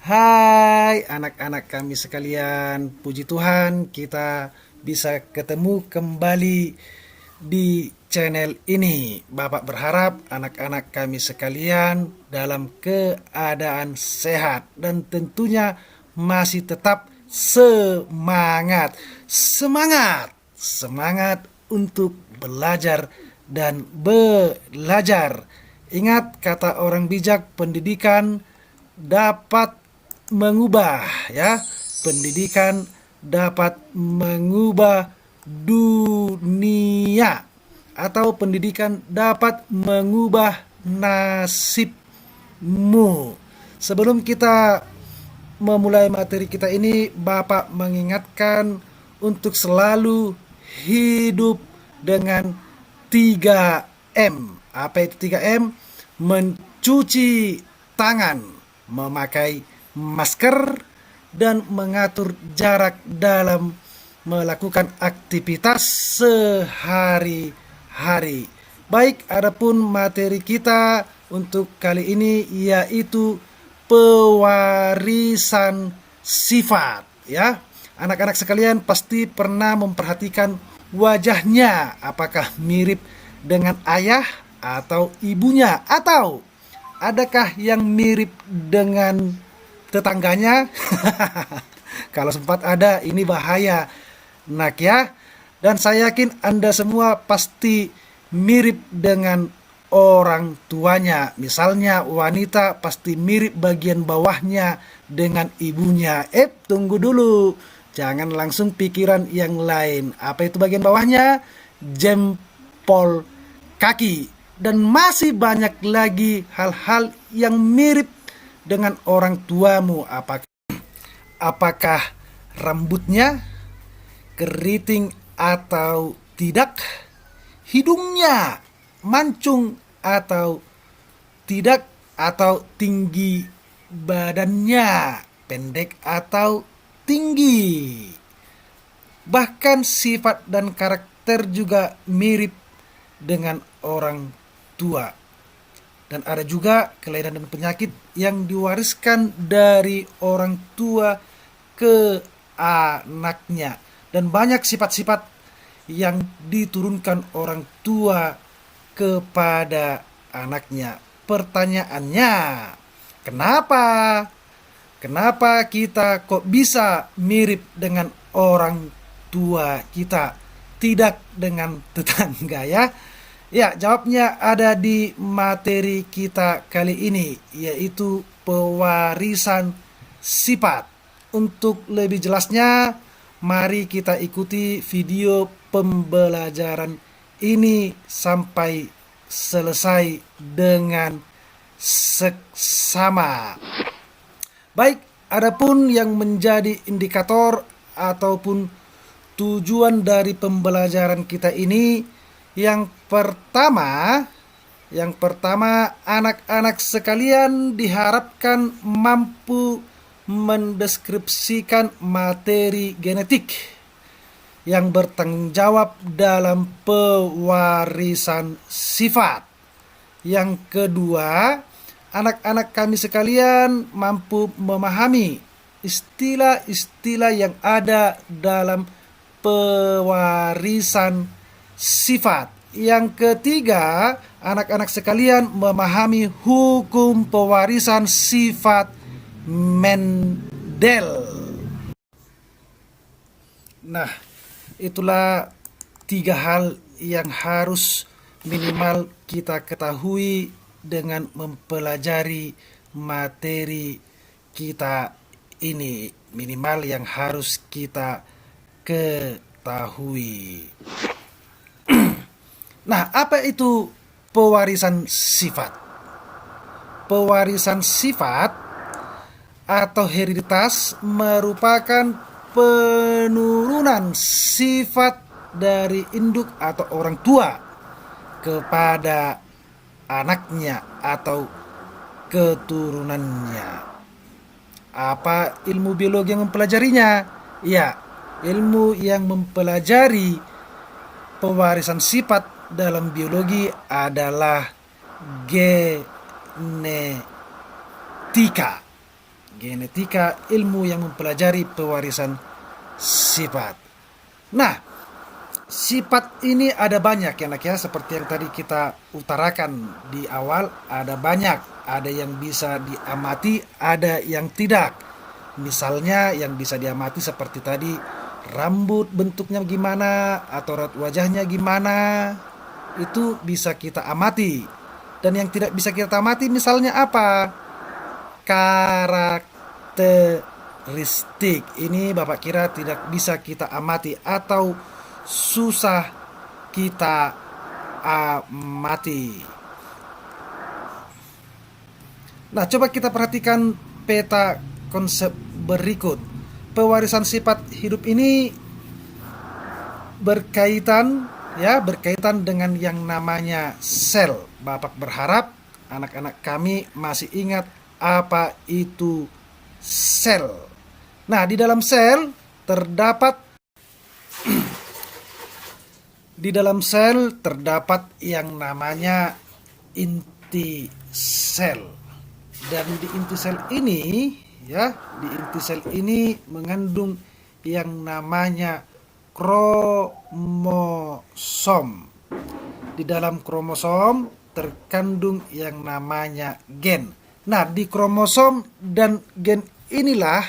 Hai anak-anak kami sekalian, puji Tuhan kita bisa ketemu kembali di channel ini. Bapak berharap anak-anak kami sekalian dalam keadaan sehat dan tentunya masih tetap semangat. Semangat, semangat untuk belajar dan belajar. Ingat kata orang bijak, pendidikan dapat mengubah, ya, pendidikan dapat mengubah dunia, atau pendidikan dapat mengubah nasibmu. Sebelum kita memulai materi kita ini, Bapak mengingatkan untuk selalu hidup dengan 3M. Apa itu 3M? Mencuci tangan, memakai masker, dan mengatur jarak dalam melakukan aktivitas sehari-hari. Baik, adapun materi kita untuk kali ini yaitu pewarisan sifat, ya. Anak-anak sekalian pasti pernah memperhatikan wajahnya, apakah mirip dengan ayah atau ibunya, atau adakah yang mirip dengan tetangganya? Kalau sempat ada, ini bahaya, nak ya. Dan saya yakin Anda semua pasti mirip dengan orang tuanya. Misalnya wanita pasti mirip bagian bawahnya dengan ibunya. Tunggu dulu. Jangan langsung pikiran yang lain. Apa itu bagian bawahnya? Jempol kaki. Dan masih banyak lagi hal-hal yang mirip dengan orang tuamu. Apakah rambutnya keriting atau tidak? Hidungnya mancung atau tidak? Atau tinggi badannya pendek atau tinggi? Bahkan sifat dan karakter juga mirip dengan orang tua. Dan ada juga kelainan dan penyakit yang diwariskan dari orang tua ke anaknya. Dan banyak sifat-sifat yang diturunkan orang tua kepada anaknya. Pertanyaannya, kenapa? Kenapa kita kok bisa mirip dengan orang tua kita, tidak dengan tetangga, ya? Ya, jawabnya ada di materi kita kali ini, yaitu pewarisan sifat. Untuk lebih jelasnya, mari kita ikuti video pembelajaran ini sampai selesai dengan seksama. Baik, adapun yang menjadi indikator ataupun tujuan dari pembelajaran kita ini, yang pertama, anak-anak sekalian diharapkan mampu mendeskripsikan materi genetik yang bertanggung jawab dalam pewarisan sifat. Yang kedua, anak-anak kami sekalian mampu memahami istilah-istilah yang ada dalam pewarisan sifat. Yang ketiga, anak-anak sekalian memahami hukum pewarisan sifat Mendel. Nah, itulah 3 hal yang harus minimal kita ketahui dengan mempelajari materi kita ini. Minimal yang harus kita ketahui. Nah, apa itu pewarisan sifat? Pewarisan sifat atau hereditas merupakan penurunan sifat dari induk atau orang tua kepada anaknya atau keturunannya. Apa ilmu biologi yang mempelajarinya? Ya, ilmu yang mempelajari pewarisan sifat dalam biologi adalah genetika. genetika, ilmu yang mempelajari pewarisan sifat. Nah, sifat ini ada banyak ya nak ya, seperti yang tadi kita utarakan di awal, ada banyak. Ada yang bisa diamati, ada yang tidak. Misalnya yang bisa diamati seperti tadi, rambut bentuknya gimana, atau raut wajahnya gimana, itu bisa kita amati. Dan yang tidak bisa kita amati misalnya apa? Karakteristik. Ini Bapak kira tidak bisa kita amati atau susah kita amati. Nah, coba kita perhatikan peta konsep berikut. Pewarisan sifat hidup ini berkaitan dengan yang namanya sel. Bapak berharap anak-anak kami masih ingat apa itu sel. Nah, di dalam sel terdapat yang namanya inti sel. Dan di inti sel ini mengandung yang namanya kromosom. Di dalam kromosom terkandung yang namanya gen. Nah, di kromosom dan gen inilah,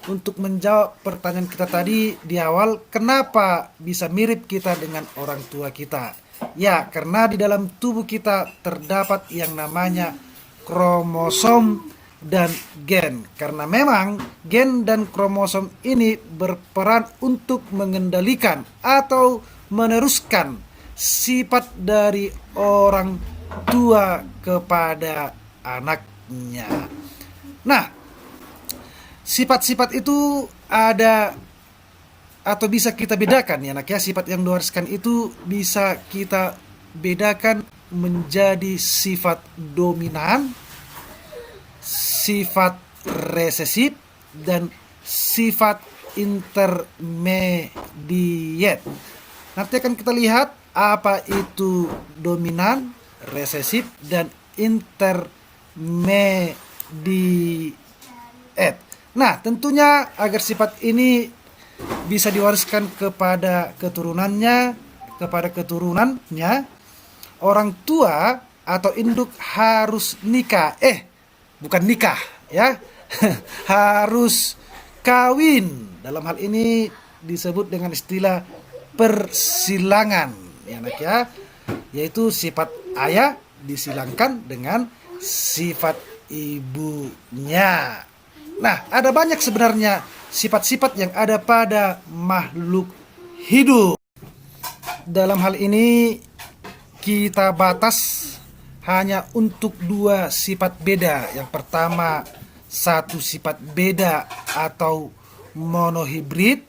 untuk menjawab pertanyaan kita tadi di awal, kenapa bisa mirip kita dengan orang tua kita? Ya, karena di dalam tubuh kita terdapat yang namanya kromosom dan gen. Karena memang gen dan kromosom ini berperan untuk mengendalikan atau meneruskan sifat dari orang tua kepada anaknya. Nah, sifat-sifat itu ada atau bisa kita bedakan ya nak ya. Sifat yang diwariskan itu bisa kita bedakan menjadi sifat dominan, sifat resesif, dan sifat intermediate. Nanti akan kita lihat apa itu dominan, resesif, dan intermediate. Nah, tentunya agar sifat ini bisa diwariskan kepada keturunannya, orang tua atau induk harus nikah. Bukan nikah ya. Harus kawin. Dalam hal ini disebut dengan istilah persilangan ya nak ya. Yaitu sifat ayah disilangkan dengan sifat ibunya. Nah, ada banyak sebenarnya sifat-sifat yang ada pada makhluk hidup. Dalam hal ini kita batas hanya untuk 2 sifat beda. Yang pertama, 1 sifat beda atau monohibrid.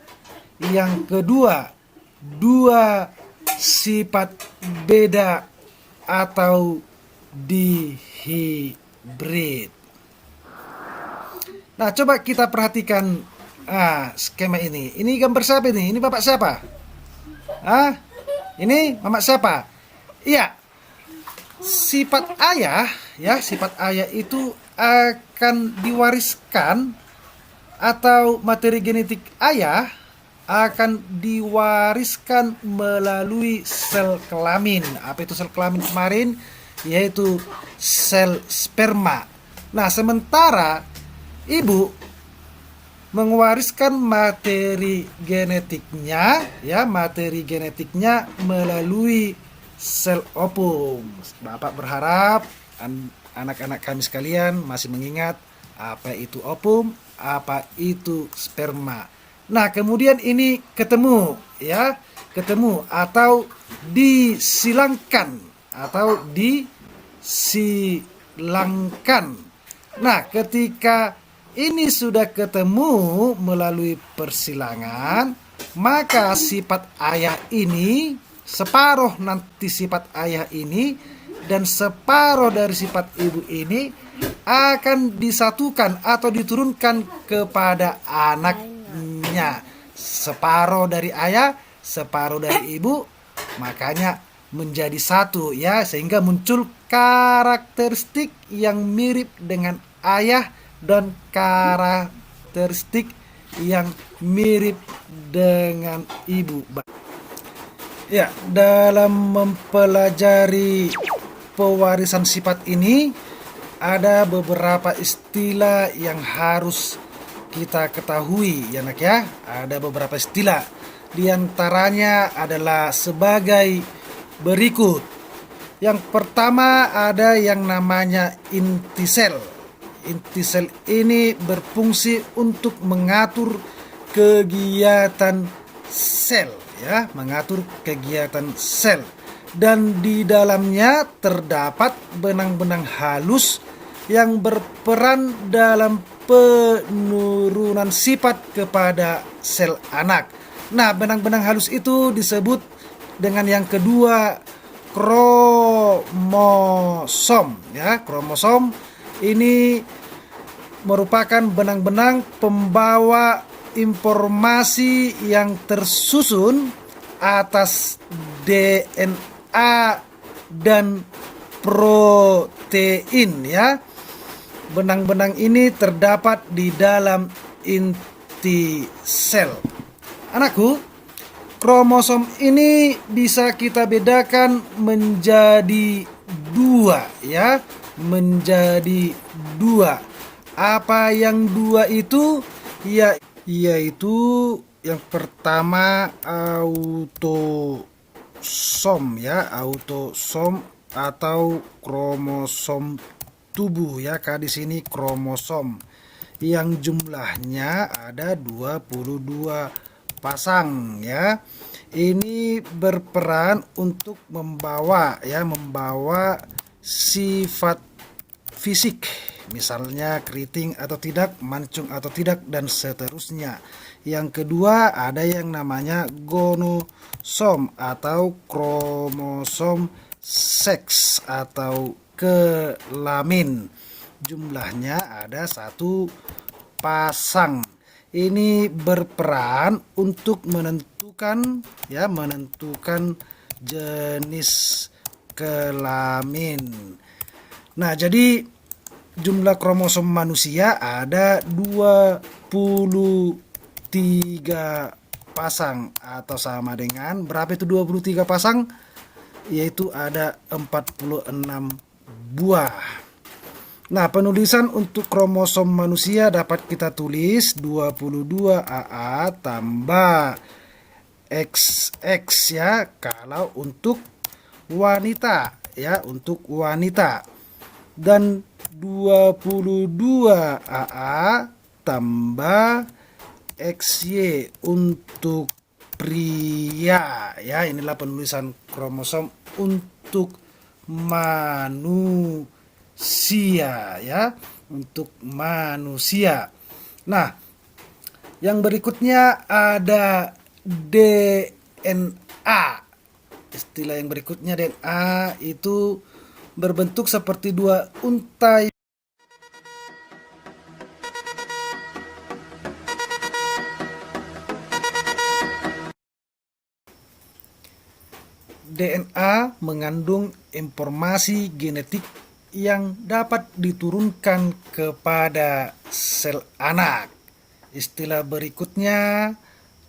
Yang kedua, 2 sifat beda atau dihibrid. Nah, coba kita perhatikan skema ini. Ini gambar siapa ini? Ini bapak siapa? Ini mama siapa? Iya. Sifat ayah itu akan diwariskan, atau materi genetik ayah akan diwariskan melalui sel kelamin. Apa itu sel kelamin kemarin? Yaitu sel sperma. Nah, sementara ibu mewariskan materi genetiknya melalui sel ovum. Bapak berharap anak-anak kami sekalian masih mengingat apa itu ovum, apa itu sperma. Nah, kemudian ini ketemu atau disilangkan Nah, ketika ini sudah ketemu melalui persilangan, maka sifat ayah ini, separuh nanti sifat ayah ini dan separuh dari sifat ibu ini akan disatukan atau diturunkan kepada anaknya. Separuh dari ayah, separuh dari ibu, makanya menjadi satu ya, sehingga muncul karakteristik yang mirip dengan ayah dan karakteristik yang mirip dengan ibu. Ya, dalam mempelajari pewarisan sifat ini ada beberapa istilah yang harus kita ketahui ya nak ya. Ada beberapa istilah. Di antaranya adalah sebagai berikut. Yang pertama ada yang namanya inti sel. Inti sel ini berfungsi untuk mengatur kegiatan sel ya, mengatur kegiatan sel. Dan di dalamnya terdapat benang-benang halus yang berperan dalam penurunan sifat kepada sel anak. Nah, benang-benang halus itu disebut dengan yang kedua kromosom ya. Kromosom ini merupakan benang-benang pembawa informasi yang tersusun atas DNA dan protein ya. Benang-benang ini terdapat di dalam inti sel. Anakku, kromosom ini bisa kita bedakan menjadi dua ya, menjadi dua. Apa yang dua itu? Ya, yaitu yang pertama autosom ya, autosom atau kromosom tubuh ya. Di sini kromosom yang jumlahnya ada 22 pasang ya. Ini berperan untuk membawa sifat fisik, misalnya keriting atau tidak, mancung atau tidak, dan seterusnya. Yang kedua ada yang namanya gonosom atau kromosom seks atau kelamin. Jumlahnya ada 1 pasang. Ini berperan untuk menentukan jenis kelamin. Nah, jadi jumlah kromosom manusia ada 23 pasang atau sama dengan berapa itu 23 pasang? Yaitu ada 46 buah. Nah, penulisan untuk kromosom manusia dapat kita tulis 22 AA tambah XX ya, kalau untuk wanita ya, untuk wanita. Dan 22 AA tambah XY untuk pria ya. Inilah penulisan kromosom untuk manusia ya, untuk manusia. Nah, yang berikutnya ada DNA. Istilah yang berikutnya DNA itu berbentuk seperti 2 untai. DNA mengandung informasi genetik yang dapat diturunkan kepada sel anak. Istilah berikutnya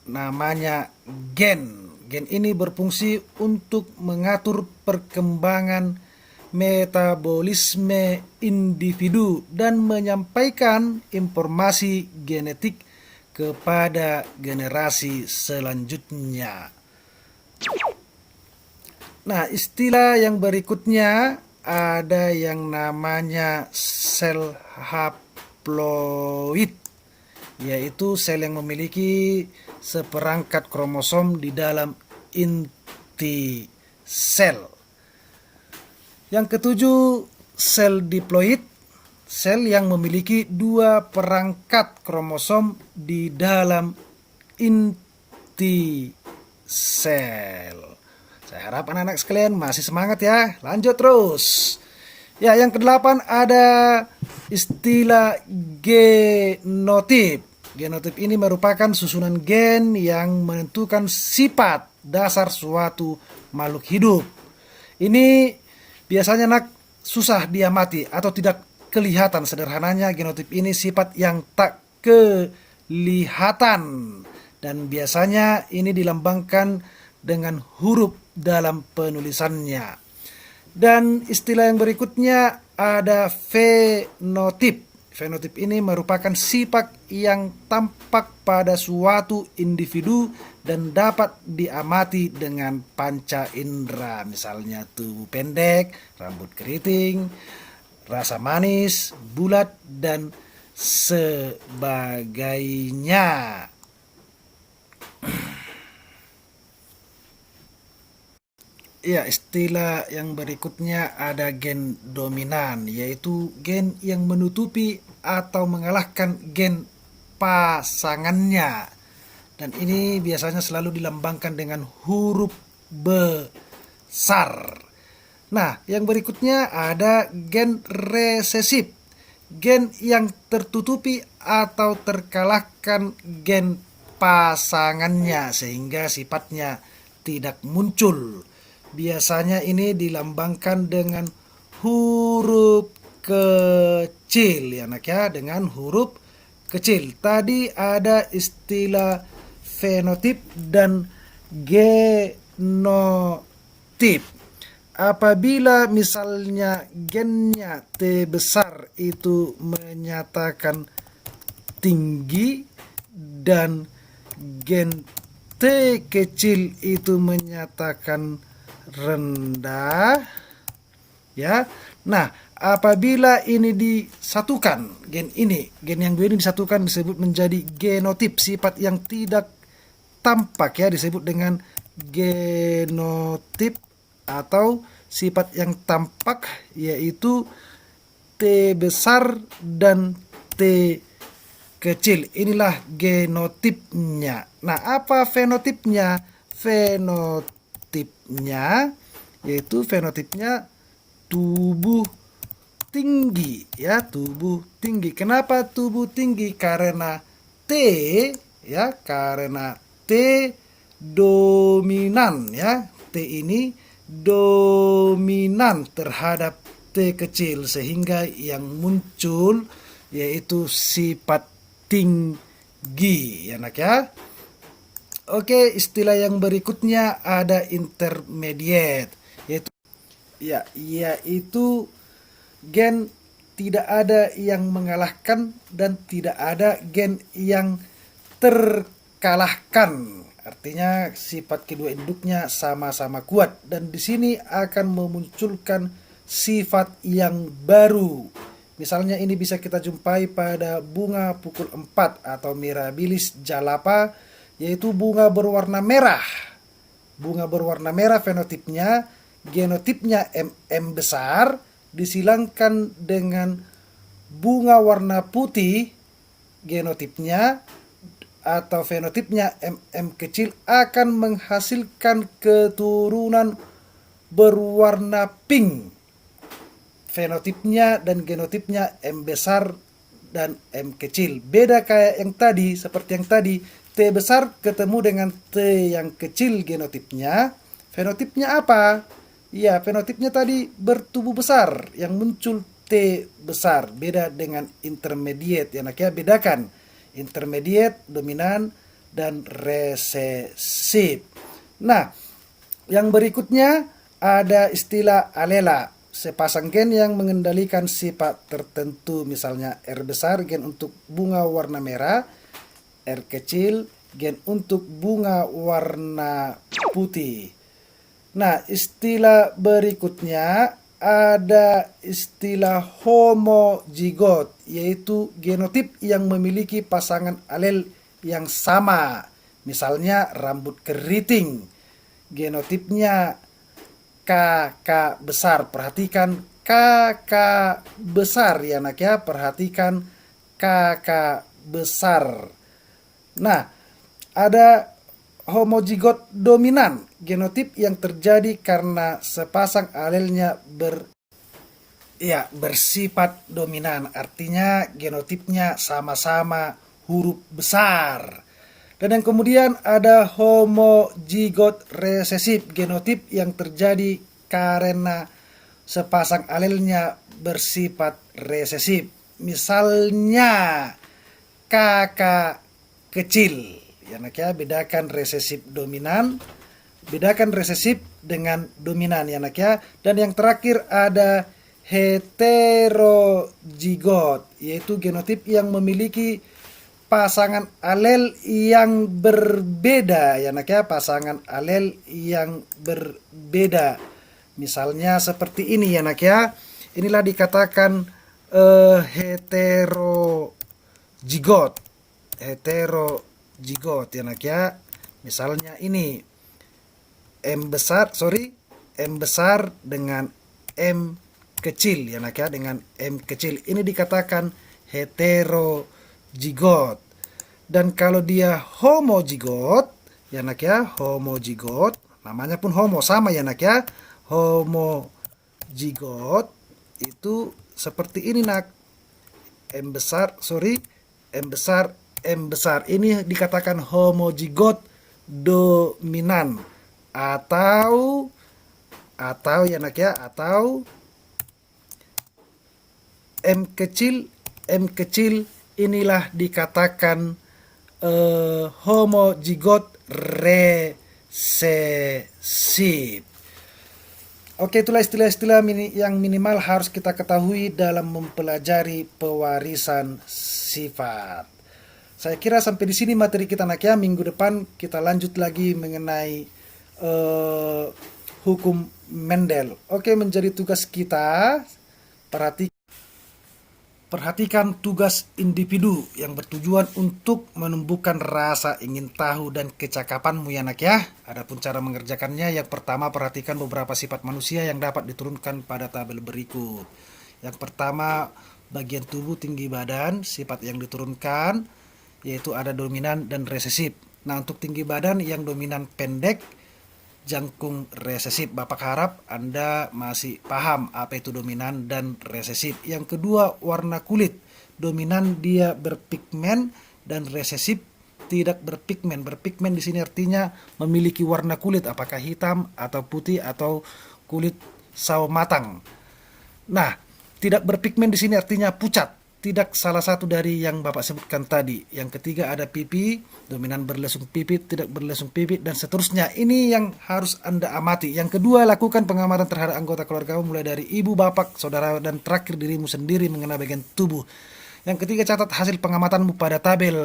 namanya gen. Gen ini berfungsi untuk mengatur perkembangan metabolisme individu dan menyampaikan informasi genetik kepada generasi selanjutnya. Nah, istilah yang berikutnya ada yang namanya sel haploid, yaitu sel yang memiliki seperangkat kromosom di dalam inti sel. Yang ketujuh, sel diploid, sel yang memiliki 2 perangkat kromosom di dalam inti sel. Saya harap anak-anak sekalian masih semangat ya. Lanjut terus. Ya, yang ke-8 ada istilah genotip. Genotip ini merupakan susunan gen yang menentukan sifat dasar suatu makhluk hidup. Ini biasanya susah diamati atau tidak kelihatan. Sederhananya genotip ini sifat yang tak kelihatan, dan biasanya ini dilambangkan dengan huruf dalam penulisannya. Dan istilah yang berikutnya ada fenotip. Fenotip ini merupakan sifat yang tampak pada suatu individu dan dapat diamati dengan panca indera. Misalnya tubuh pendek, rambut keriting, rasa manis, bulat, dan sebagainya. Ya, istilah yang berikutnya ada gen dominan, yaitu gen yang menutupi atau mengalahkan gen pasangannya. Dan ini biasanya selalu dilambangkan dengan huruf besar. Nah, yang berikutnya ada gen resesif, gen yang tertutupi atau terkalahkan gen pasangannya sehingga sifatnya tidak muncul. Biasanya ini dilambangkan dengan huruf kecil ya anak ya, dengan huruf kecil. Tadi ada istilah fenotip dan genotip. Apabila misalnya gennya T besar itu menyatakan tinggi dan gen T kecil itu menyatakan rendah, ya. Nah, apabila ini disatukan, gen yang dua ini disatukan disebut menjadi genotip, sifat yang tidak tampak ya disebut dengan genotip, atau sifat yang tampak yaitu T besar dan T kecil. Inilah genotipnya. Nah, apa fenotipnya? Fenotipnya yaitu fenotipnya tubuh tinggi ya, tubuh tinggi. Kenapa tubuh tinggi? Karena T ya, karena T dominan ya. T ini dominan terhadap T kecil sehingga yang muncul yaitu sifat tinggi ya anak ya. Oke, istilah yang berikutnya ada intermediate, yaitu gen tidak ada yang mengalahkan dan tidak ada gen yang terkalahkan. Artinya sifat kedua induknya sama-sama kuat, dan di sini akan memunculkan sifat yang baru. Misalnya ini bisa kita jumpai pada bunga pukul 4 atau Mirabilis jalapa, yaitu bunga berwarna merah. Bunga berwarna merah fenotipnya, genotipnya MM besar, disilangkan dengan bunga warna putih, genotipnya atau fenotipnya MM kecil akan menghasilkan keturunan berwarna pink. Fenotipnya dan genotipnya M besar dan M kecil. Beda kayak yang tadi, seperti yang tadi, T besar ketemu dengan T yang kecil genotipnya. Fenotipnya apa? Ya, fenotipnya tadi bertubuh besar yang muncul T besar. Beda dengan intermediate ya anak ya, bedakan intermediate, dominan, dan resesif. Nah, yang berikutnya ada istilah alela, sepasang gen yang mengendalikan sifat tertentu. Misalnya R besar gen untuk bunga warna merah, R kecil gen untuk bunga warna putih. Nah, istilah berikutnya ada istilah homozigot, yaitu genotip yang memiliki pasangan alel yang sama. Misalnya rambut keriting, genotipnya KK besar. Perhatikan KK besar ya anak ya, perhatikan KK besar. Nah, ada homozigot dominan, genotip yang terjadi karena sepasang alelnya bersifat dominan. Artinya genotipnya sama-sama huruf besar. Dan yang kemudian ada homozigot resesif, genotip yang terjadi karena sepasang alelnya bersifat resesif. Misalnya kakak kecil. Ya nak ya, bedakan resesif dominan, bedakan resesif dengan dominan ya nak ya. Dan yang terakhir ada heterozigot, yaitu genotip yang memiliki pasangan alel yang berbeda ya nak ya, pasangan alel yang berbeda. Misalnya seperti ini ya nak ya. Inilah dikatakan heterozigot. Heterozigot ya nak ya. Misalnya ini M besar dengan M kecil ya nak ya, dengan M kecil. Ini dikatakan heterozigot. Dan kalau dia homozigot ya nak ya, homozigot, namanya pun homo, sama ya nak ya, homozigot itu seperti ini nak. M besar. Ini dikatakan homozigot dominan atau ya nak ya, atau M kecil inilah dikatakan homozigot resesif. Oke, itulah istilah-istilah yang minimal harus kita ketahui dalam mempelajari pewarisan sifat. Saya kira sampai di sini materi kita nak ya. Minggu depan kita lanjut lagi mengenai hukum Mendel. Oke, menjadi tugas kita perhatikan tugas individu yang bertujuan untuk menumbuhkan rasa ingin tahu dan kecakapanmu ya nak ya. Adapun cara mengerjakannya, yang pertama perhatikan beberapa sifat manusia yang dapat diturunkan pada tabel berikut. Yang pertama, bagian tubuh, tinggi badan. Sifat yang diturunkan yaitu ada dominan dan resesif. Nah, untuk tinggi badan yang dominan pendek, jangkung resesif. Bapak harap Anda masih paham apa itu dominan dan resesif. Yang kedua, warna kulit. Dominan dia berpigmen dan resesif tidak berpigmen. Berpigmen di sini artinya memiliki warna kulit, apakah hitam atau putih atau kulit sawo matang. Nah, tidak berpigmen di sini artinya pucat. Tidak salah satu dari yang Bapak sebutkan tadi. Yang ketiga ada pipi, dominan berlesung pipi, tidak berlesung pipi, dan seterusnya. Ini yang harus Anda amati. Yang kedua, lakukan pengamatan terhadap anggota keluarga mulai dari ibu, bapak, saudara, dan terakhir dirimu sendiri mengenai bagian tubuh. Yang ketiga, catat hasil pengamatanmu pada tabel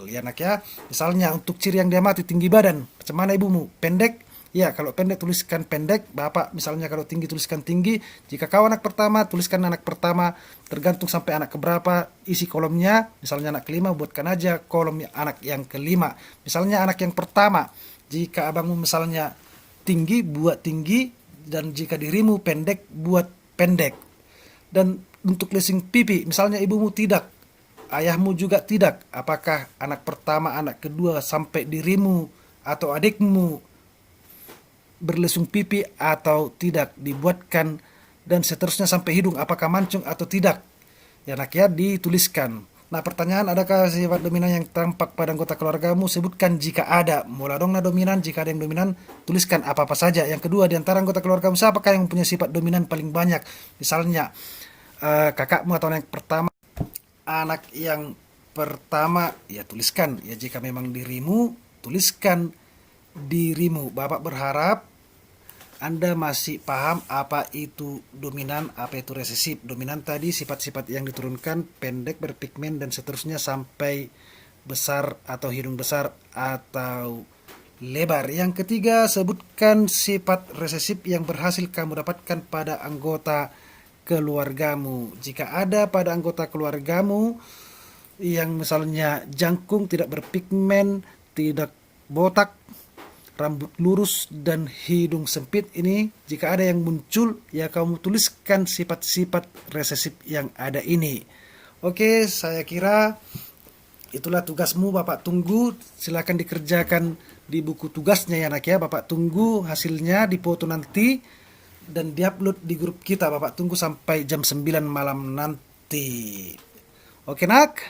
ya nak ya. Misalnya untuk ciri yang diamati, tinggi badan, macam mana ibumu? Pendek? Ya, kalau pendek tuliskan pendek. Bapak misalnya kalau tinggi tuliskan tinggi. Jika kau anak pertama, tuliskan anak pertama. Tergantung sampai anak keberapa isi kolomnya. Misalnya anak kelima, buatkan aja kolom anak yang kelima. Misalnya anak yang pertama, jika abangmu misalnya tinggi, buat tinggi. Dan jika dirimu pendek, buat pendek. Dan untuk lesing pipi, misalnya ibumu tidak, ayahmu juga tidak, apakah anak pertama, anak kedua, sampai dirimu atau adikmu berlesung pipi atau tidak, dibuatkan, dan seterusnya sampai hidung, apakah mancung atau tidak ya nak ya, dituliskan. Nah, pertanyaan, adakah sifat dominan yang tampak pada anggota keluargamu? Sebutkan jika ada. Mula dong na dominan, jika ada yang dominan tuliskan apa-apa saja. Yang kedua, di antara anggota keluargamu siapakah yang mempunyai sifat dominan paling banyak? Misalnya kakakmu atau anak pertama. Anak yang pertama ya tuliskan, ya jika memang dirimu tuliskan dirimu. Bapak berharap Anda masih paham apa itu dominan, apa itu resesif. Dominan tadi sifat-sifat yang diturunkan, pendek, berpigmen, dan seterusnya sampai besar atau hidung besar atau lebar. Yang ketiga, sebutkan sifat resesif yang berhasil kamu dapatkan pada anggota keluargamu. Jika ada pada anggota keluargamu yang misalnya jangkung, tidak berpigmen, tidak botak, rambut lurus, dan hidung sempit, ini jika ada yang muncul ya kamu tuliskan sifat-sifat resesif yang ada ini. Oke, saya kira itulah tugasmu. Bapak tunggu, silakan dikerjakan di buku tugasnya ya nak ya. Bapak tunggu hasilnya dipoto nanti dan diupload di grup kita. Bapak tunggu sampai jam 9 malam nanti. Oke nak?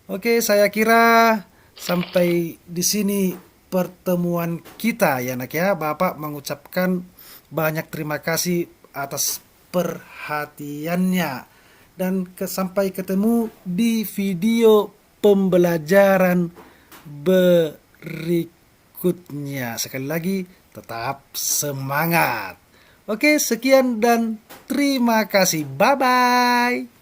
Oke, saya kira sampai di sini pertemuan kita ya nak ya. Bapak mengucapkan banyak terima kasih atas perhatiannya. Dan sampai ketemu di video pembelajaran berikutnya. Sekali lagi, tetap semangat. Oke, sekian dan terima kasih. Bye-bye.